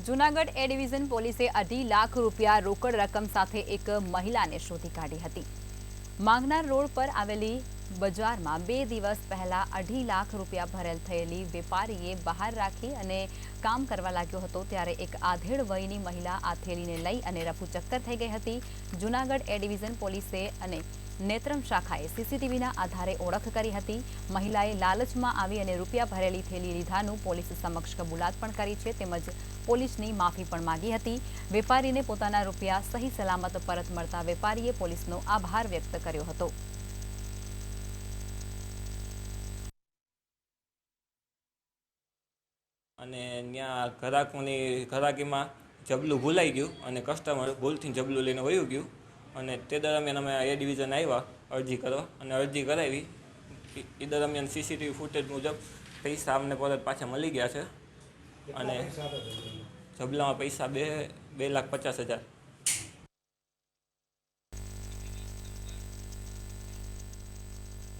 જૂનાગઢ એ division પોલીસે 2.5 લાખ રૂપિયા રોકડ રકમ સાથે એક મહિલાને શોધી કાઢી હતી। માંગનાર રોડ પર આવેલી બજારમાં 2 દિવસ પહેલા 2.5 લાખ રૂપિયા ભરેલ થયેલી વેપારીએ બહાર રાખી અને કામ કરવા લાગ્યો હતો ત્યારે એક આધેડ વયની મહિલા આ થેલીને લઈ અને રફુચક્કર થઈ ગઈ હતી। જૂનાગઢ એ ડિવિઝન પોલીસે અને નેત્રમ શાખાએ સીસીટીવીના આધારે ઓળખ કરી હતી। મહિલાએ લાલચમાં આવી અને રૂપિયા ભરેલી થેલી લીધાનું પોલીસ સમક્ષ કબૂલાત પણ કરી છે તેમજ પોલીસની માફી પણ માંગી હતી। વેપારીને પોતાના રૂપિયા સહી સલામત પરત મળતા વેપારીએ પોલીસનો આભાર વ્યક્ત કર્યો હતો। અને ત્યાં ઘરાકીમાં જબલું ભૂલાઈ ગયું અને કસ્ટમર ભૂલથી જબલું લઈને વયું ગયું અને તે દરમિયાન અમે એ ડિવિઝન આવ્યા અરજી કરવા અને અરજી કરાવી। એ દરમિયાન સીસીટીવી ફૂટેજ મુજબ પૈસા અમને પરત પાછા મળી ગયા છે અને જબલામાં પૈસા 2,50,000